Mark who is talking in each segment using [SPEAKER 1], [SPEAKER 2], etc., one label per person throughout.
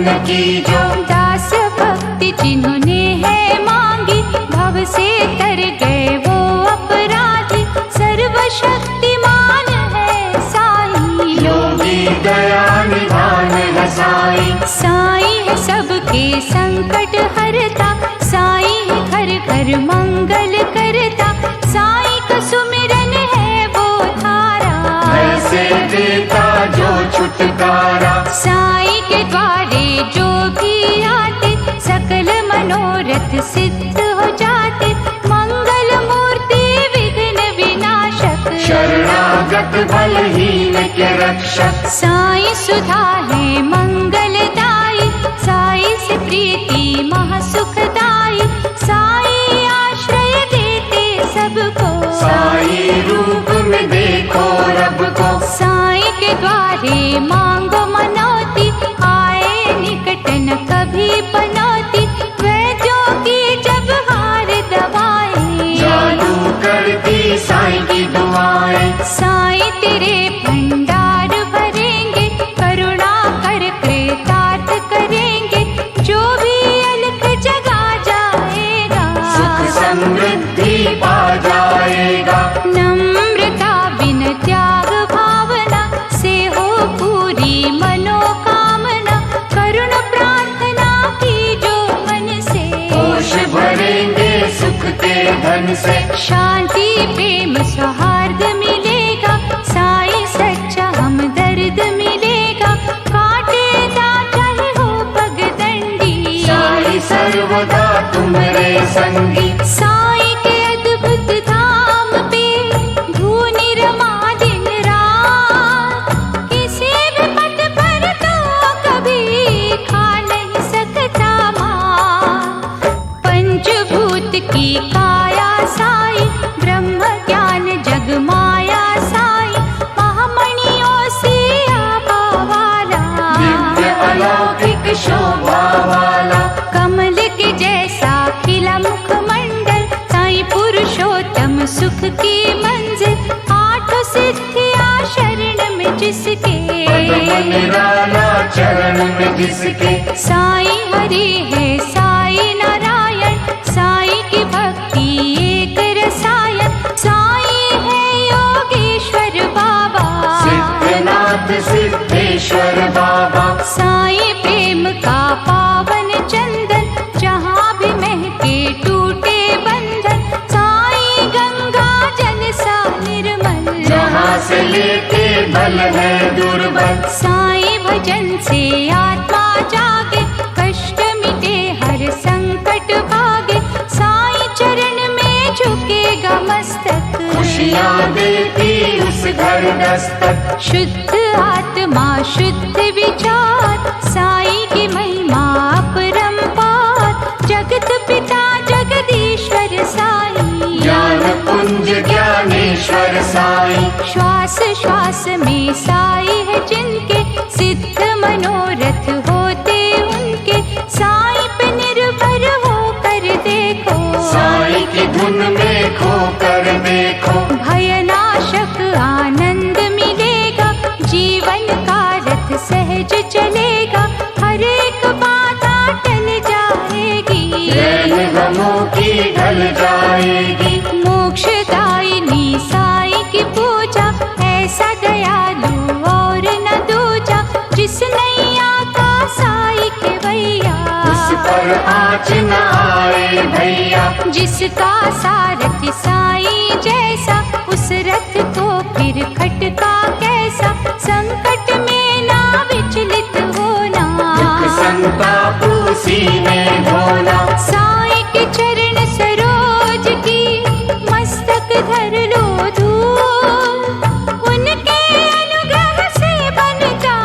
[SPEAKER 1] मन की जो
[SPEAKER 2] दास भक्ति जिन्होंने है मांगी, भव से तर गए वो अपराधी। सर्वशक्तिमान है साईं,
[SPEAKER 1] योगी दया निधान है साईं।
[SPEAKER 2] साईं है सबके संकट हरता, साईं है घर घर मंगल करता। साईं का सुमिरन है वो धारा,
[SPEAKER 1] ऐसे देता जो छुटकारा।
[SPEAKER 2] साईं के द्वारे जो भी आते, सकल मनोरथ सिद्ध हो जाते। मंगल मूर्ति विघ्न विनाशक,
[SPEAKER 1] शरणागत बलहीन के रक्षक।
[SPEAKER 2] साईं सुधा है मंगलदाई, साईं से प्रीति महासुखदाई। साईं आश्रय देते सबको,
[SPEAKER 1] साईं रूप में देखो रब को।
[SPEAKER 2] साईं के द्वारे मांगो मनौती, आए निकट न कभी पनौती। वैद्यों की जब हार दवाएं,
[SPEAKER 1] जादू करती साईं की दुआएं।
[SPEAKER 2] साईं तेरे भंडार भरेंगे, करुणा कर कृतार्थ करेंगे। जो भी अलख जगा जाएगा,
[SPEAKER 1] सुख समृद्धि पा जाएगा।
[SPEAKER 2] नम्रता बिन त्याग भावना से हो पूरी मनोकामना। करुण प्रार्थना की जो मन से,
[SPEAKER 1] होश भरेंगे सुख के धन से।
[SPEAKER 2] शांति प्रेम सौहार्द मिलेगा, साईं सच्चा हमदर्द मिलेगा। कांटेदार चाहे हो पगडंडी,
[SPEAKER 1] साईं सर्वदा तुम्हारे संगी।
[SPEAKER 2] साईं के अद्भुत धाम पे धूनी रमा दिन रात। किसी भी पथ पर तो कभी खा नहीं सकता माँ। पंचभूत की काया साईं, ब्रह्म ज्ञान जग माया साईं। महामणियों से आभा वाला,
[SPEAKER 1] दिव्य अलौकिक शोभा वाला।
[SPEAKER 2] कमल के जैसा खिला मुखमंडल। साईं पुरुषोत्तम सुख की मंजिल, आठों सिद्धियां शरण में जिसके,
[SPEAKER 1] पद्म निराला चरण में जिसके।
[SPEAKER 2] साईं हरि है साईं नारायण, साईं की भक्ति एक रसायन। साईं है योगेश्वर बाबा,
[SPEAKER 1] सिद्धनाथ सिद्धेश्वर बाबा।
[SPEAKER 2] साईं प्रेम का पावन चंदन, जहाँ भी महके टूटे बंधन। साईं गंगा जल सा निर्मल,
[SPEAKER 1] जहाँ से लेके बल है दुर्बल।
[SPEAKER 2] साईं भजन से आत्मा जागे, कष्ट मिटे हर संकट भागे। साईं चरण में झुकेगा मस्तक,
[SPEAKER 1] खुशियाँ देती उस घर दस्तक।
[SPEAKER 2] शुद्ध आत्मा शुद्ध विचार, साईं की महिमा अपरंपार। जगत पिता जगदीश्वर साईं,
[SPEAKER 1] ज्ञान पुंज ज्ञानेश्वर साईं।
[SPEAKER 2] श्वास श्वास में साईं है जिनके, सिद्ध मनोरथ होते उनके। साईं पे निर्भर होकर देखो,
[SPEAKER 1] साईं की धुन में खो कर देखो।
[SPEAKER 2] भयनाशक आनंद मिलेगा, जीवन का रथ सहज चलेगा। हर एक बाधा टल जाएगी,
[SPEAKER 1] रैन गमों की ढल जाएगी।
[SPEAKER 2] मोक्षदायिनी साईं की पूजा, ऐसा दयालु और न दूजा। जिस नैया का साईं के भैया,
[SPEAKER 1] उस पर आँच न आए भैया।
[SPEAKER 2] जिसका सारथी साईं जैसा, उस रथ को फिर खटका कैसा। संकट में ना विचलित होना,
[SPEAKER 1] दुख संताप उसी में ढोना।
[SPEAKER 2] साईं के चरण सरोज की मस्तक धर लो धूल। उनके अनुग्रह से बनता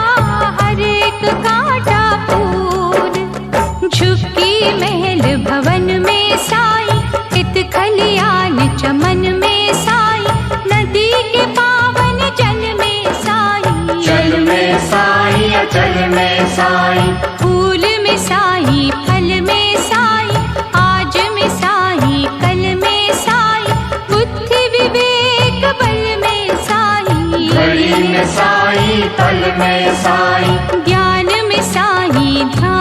[SPEAKER 2] हर एक कांटा फूल। झुकी महल भवन में साईं, हित खलियान चमन में साईं। नदी के पावन जल में साईं,
[SPEAKER 1] जल में साईं अचल में साईं।
[SPEAKER 2] फूल में साईं फल में साईं, आज में साईं कल में साईं। बुद्धि विवेक बल में साईं,
[SPEAKER 1] घड़ी में साईं पल में साईं।
[SPEAKER 2] ज्ञान में साईं ध्यान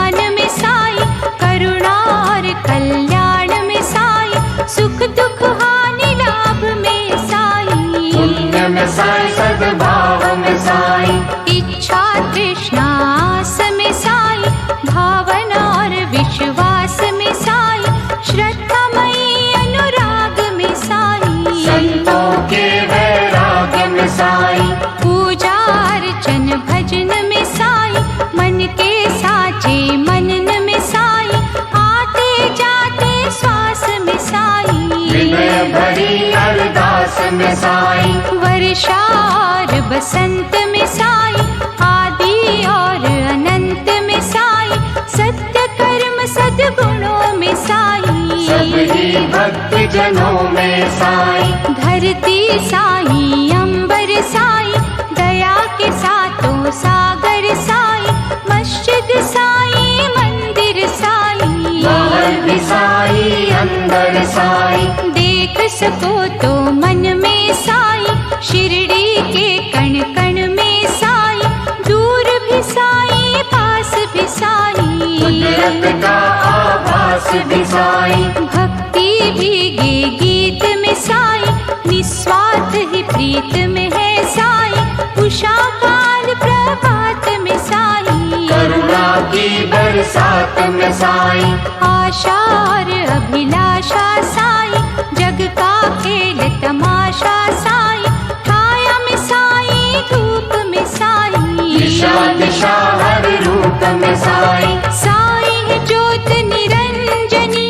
[SPEAKER 2] विश्वास में साई, श्रद्धामयी अनुराग में साई,
[SPEAKER 1] संतों के वैराग्य में साई,
[SPEAKER 2] पूजा अर्चन भजन में साई, मन के साचे मनन में साई, आते जाते श्वास में साई,
[SPEAKER 1] विनय भरी अरदास में साई,
[SPEAKER 2] वर्षा और बसंत में साई, आदि और अनंत में साई, सत्य कर्म सद्गुणों में साई,
[SPEAKER 1] सभी भक्त जनों में साई,
[SPEAKER 2] धरती साई, अंबर साई, दया के सातों सागर साई, मस्जिद साई, मंदिर साई,
[SPEAKER 1] बाहर भी साई, अंदर साई,
[SPEAKER 2] देख सको तो मन में साई, शिरडी के कण कण में साई, दूर भी साई, पास भी साई,
[SPEAKER 1] कुदरत का आभास भी साई,
[SPEAKER 2] भक्ति भीगे गीत में साई, निस्वार्थ ही प्रीत में है साई, उषा काल प्रभात में साई,
[SPEAKER 1] करुणा की बरसात में साई,
[SPEAKER 2] आशा और अभिलाषा साई, जग का खेल तमाशा साई, छाया में साई, धूप में साई,
[SPEAKER 1] दिशा दिशा हर रूप में साई,
[SPEAKER 2] साई है ज्योत निरंजनी,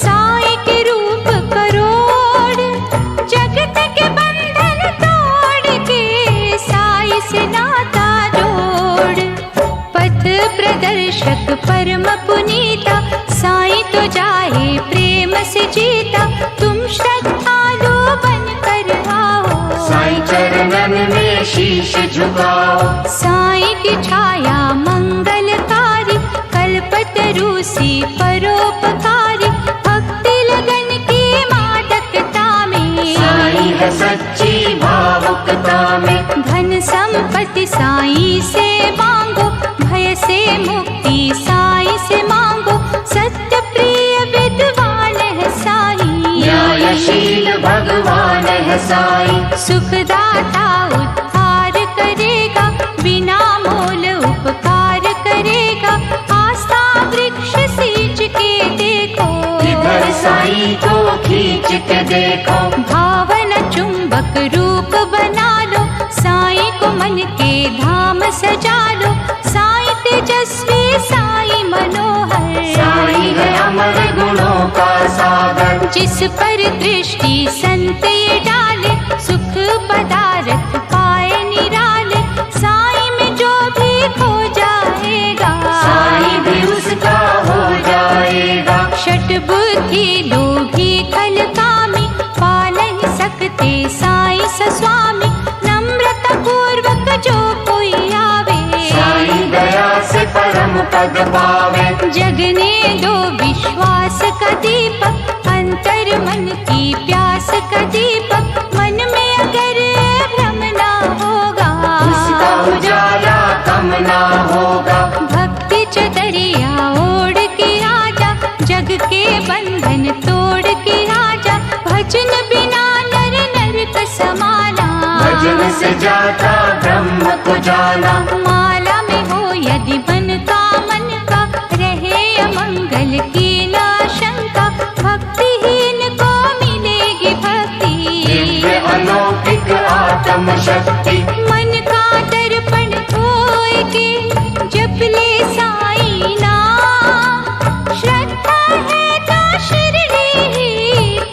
[SPEAKER 2] साई के रूप करोड़, जगत के बंधन तोड़ के साई से नाता जोड़, पथ प्रदर्शक परम पुनीता, साई तो जाए प्रेम से जीता, तुम श्रद्धालु बन कर आओ,
[SPEAKER 1] साई चरणन में शीश झुकाओ,
[SPEAKER 2] साई की छाया मंगलकारी, कल्पतरु सी परोपकारी, भक्ति लगन की मादकता में,
[SPEAKER 1] साई है सच्ची भावुकता में,
[SPEAKER 2] धन संपत्ति साई से मांगो, भय से मुक्ति साई से मांगो, सत्य प्रिय विद्वान है साई,
[SPEAKER 1] न्यायशील भगवान है साई,
[SPEAKER 2] सुखदाता उद्धार करेगा, बिना मोल उपकार करेगा, आस्था वृक्ष सींच के देखो,
[SPEAKER 1] इधर साई को खींच के देखो,
[SPEAKER 2] भावना चुंबक रूप बना लो, साई को मन के धाम सजा लो, साई तेजस्वी साई मनोहर,
[SPEAKER 1] साई है अमर गुणों का सागर,
[SPEAKER 2] जिस पर दृष्टि संत ये डाले, सुख पदार्थ पाए निराले, साई में जो भी खो जाएगा,
[SPEAKER 1] साई भी उसका हो जाएगा,
[SPEAKER 2] षट बुद्धि लोभी खल कामी, पा नहीं सकते साई सस्वामी, नम्रता पूर्वक जो कोई आवे,
[SPEAKER 1] साई दया से परम पद पावे,
[SPEAKER 2] जगने दो विश्वास का दीपक, अंतर मन की प्यास का दीपक, मन में अगर भ्रम ना होगा,
[SPEAKER 1] उसका उजाला कम ना होगा,
[SPEAKER 2] भक्ति चदरिया ओढ़ के आजा, जग के बंधन तोड़ के आजा, भजन बिना नर नरक समाना,
[SPEAKER 1] भजन से जाता ब्रह्म को जाना,
[SPEAKER 2] माला में हो यदि मन का रहे अमंगल की नाशंका, भक्तिहीन को मिलेगी भक्ति,
[SPEAKER 1] दिव्य अलौकिक आत्म शक्ति,